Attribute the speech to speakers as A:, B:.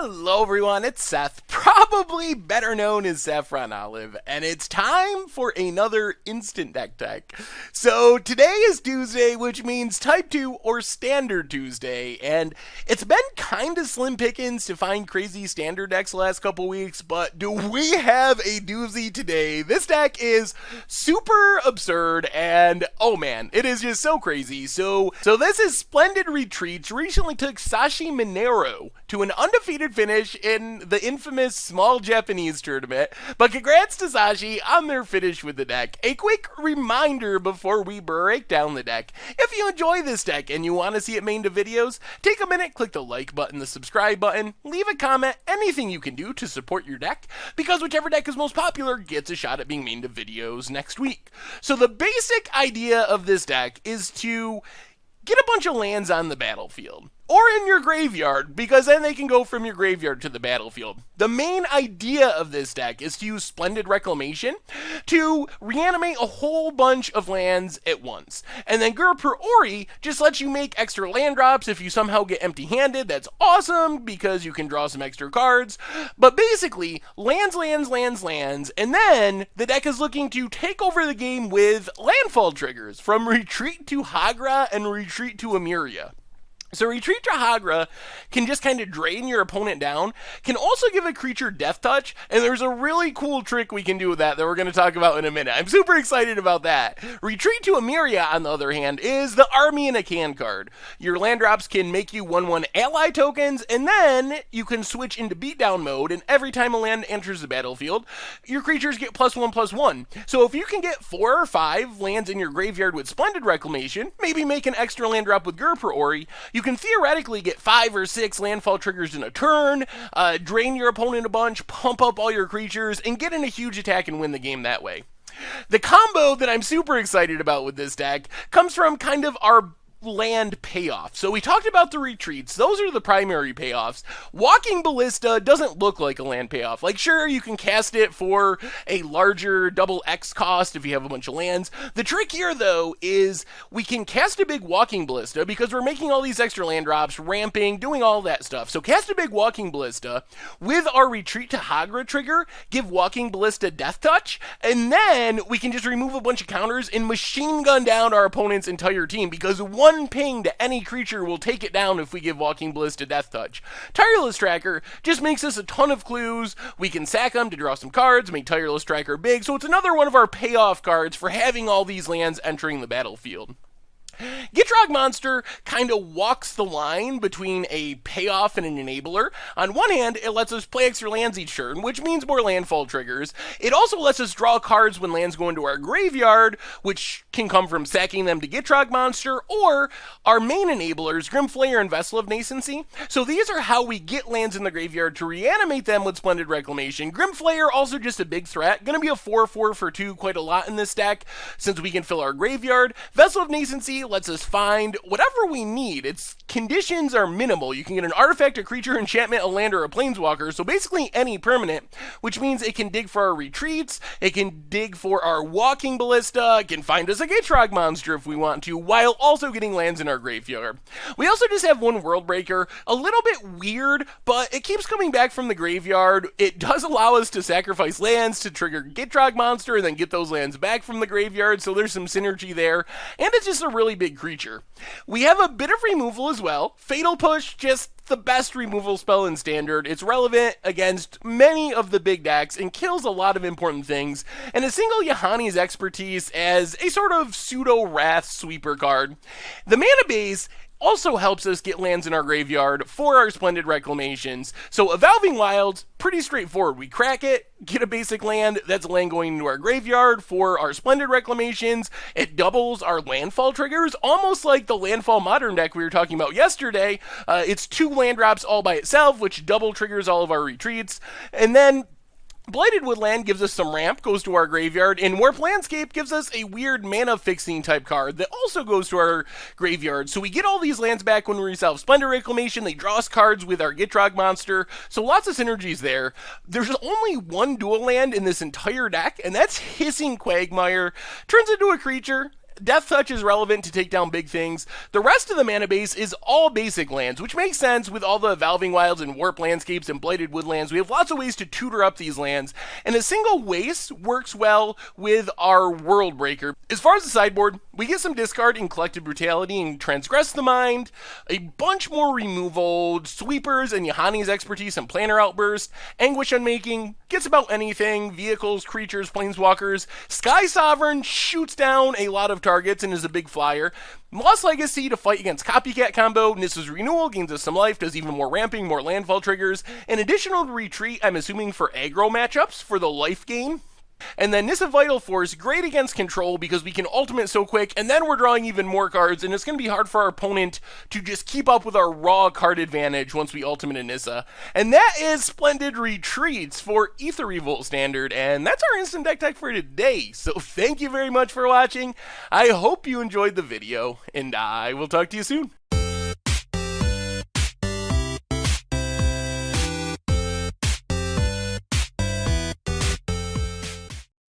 A: Hello everyone, it's Seth, probably better known as Saffron Olive, and it's time for another Instant Deck Tech. So today is Tuesday, which means Type 2 or Standard Tuesday, and it's been kinda slim pickings to find crazy standard decks the last couple weeks, but do we have a doozy today? This deck is super absurd, and oh man, it is just so crazy. So this is Splendid Retreats recently took Sashi Minero to an undefeated finish in the infamous small Japanese tournament, but congrats to Sashi on their finish with the deck. A quick reminder before we break down the deck: if you enjoy this deck and you want to see it made into videos, take a minute, click the like button, the subscribe button, leave a comment, anything you can do to support your deck, because whichever deck is most popular gets a shot at being made into videos next week. So the basic idea of this deck is to get a bunch of lands on the battlefield, or in your graveyard, because then they can go from your graveyard to the battlefield. The main idea of this deck is to use Splendid Reclamation to reanimate a whole bunch of lands at once. And then Gur Per Ori just lets you make extra land drops if you somehow get empty-handed. That's awesome, because you can draw some extra cards. But basically, lands, and then the deck is looking to take over the game with landfall triggers, from Retreat to Hagra and Retreat to Emeria. So Retreat to Hagra can just kind of drain your opponent down, can also give a creature Death Touch, and there's a really cool trick we can do with that we're going to talk about in a minute. I'm super excited about that. Retreat to Emeria, on the other hand, is the Army in a Can card. Your land drops can make you 1/1 ally tokens, and then you can switch into beatdown mode, and every time a land enters the battlefield, your creatures get +1/+1. So if you can get 4 or 5 lands in your graveyard with Splendid Reclamation, maybe make an extra land drop with Gur Per Ori, you can theoretically get 5 or 6 landfall triggers in a turn, drain your opponent a bunch, pump up all your creatures, and get in a huge attack and win the game that way. The combo that I'm super excited about with this deck comes from kind of our land payoff. So we talked about the retreats. Those are the primary payoffs. Walking Ballista doesn't look like a land payoff. Like, sure, you can cast it for a larger double X cost if you have a bunch of lands. The trick here, though, is we can cast a big Walking Ballista because we're making all these extra land drops, ramping, doing all that stuff. So cast a big Walking Ballista with our Retreat to Hagra trigger, give Walking Ballista Death Touch, and then we can just remove a bunch of counters and machine gun down our opponent's entire team, because one ping to any creature will take it down if we give Walking Ballista Death Touch. Tireless Tracker just makes us a ton of clues. We can sack them to draw some cards, make Tireless Tracker big, so it's another one of our payoff cards for having all these lands entering the battlefield. Gitrog Monster kind of walks the line between a payoff and an enabler. On one hand, it lets us play extra lands each turn, which means more landfall triggers. It also lets us draw cards when lands go into our graveyard, which can come from sacking them to Gitrog Monster, or our main enablers, Grimflayer and Vessel of Nascency. So these are how we get lands in the graveyard to reanimate them with Splendid Reclamation. Grimflayer, also just a big threat. Going to be a 4/4 for 2 quite a lot in this deck, since we can fill our graveyard. Vessel of Nascency lets us find whatever we need. Its conditions are minimal. You can get an artifact, a creature, enchantment, a land, or a planeswalker, so basically any permanent, which means it can dig for our retreats, it can dig for our Walking Ballista, it can find us a Gitrog Monster if we want to, while also getting lands in our graveyard. We also just have one World Breaker, a little bit weird, but it keeps coming back from the graveyard. It does allow us to sacrifice lands to trigger Gitrog Monster and then get those lands back from the graveyard, so there's some synergy there, and it's just a really big creature. We have a bit of removal as well. Fatal Push, just the best removal spell in Standard. It's relevant against many of the big decks and kills a lot of important things, and a single Yahani's Expertise as a sort of pseudo-wrath sweeper card. The mana base also helps us get lands in our graveyard for our Splendid Reclamations. So Evolving Wilds, pretty straightforward. We crack it, get a basic land, that's a land going into our graveyard for our Splendid Reclamations. It doubles our landfall triggers, almost like the landfall modern deck we were talking about yesterday. It's 2 land drops all by itself, which double triggers all of our retreats. And then Blighted Woodland gives us some ramp, goes to our graveyard, and Warp Landscape gives us a weird mana fixing type card that also goes to our graveyard. So we get all these lands back when we resolve Splendid Reclamation, they draw us cards with our Gitrog Monster, so lots of synergies there. There's only one dual land in this entire deck, and that's Hissing Quagmire. Turns into a creature. Death Touch is relevant to take down big things. The rest of the mana base is all basic lands, which makes sense with all the Evolving Wilds and Warp Landscapes and Blighted Woodlands. We have lots of ways to tutor up these lands, and a single waste works well with our World Breaker. As far as the sideboard, we get some discard in Collective Brutality and Transgress the Mind, a bunch more removal, Sweepers and Yahani's Expertise and Planar Outburst, Anguish Unmaking, gets about anything, vehicles, creatures, planeswalkers. Sky Sovereign shoots down a lot of targets and is a big flyer. Lost Legacy to fight against Copycat combo. Nissa's Renewal gains us some life, does even more ramping, more landfall triggers. An additional retreat, I'm assuming for aggro matchups for the life gain. And then Nissa Vital Force, great against control because we can ultimate so quick, and then we're drawing even more cards, and it's going to be hard for our opponent to just keep up with our raw card advantage once we ultimate a Nissa. And that is Splendid Retreats for Aether Revolt Standard, and that's our instant deck tech for today. So thank you very much for watching. I hope you enjoyed the video, and I will talk to you soon.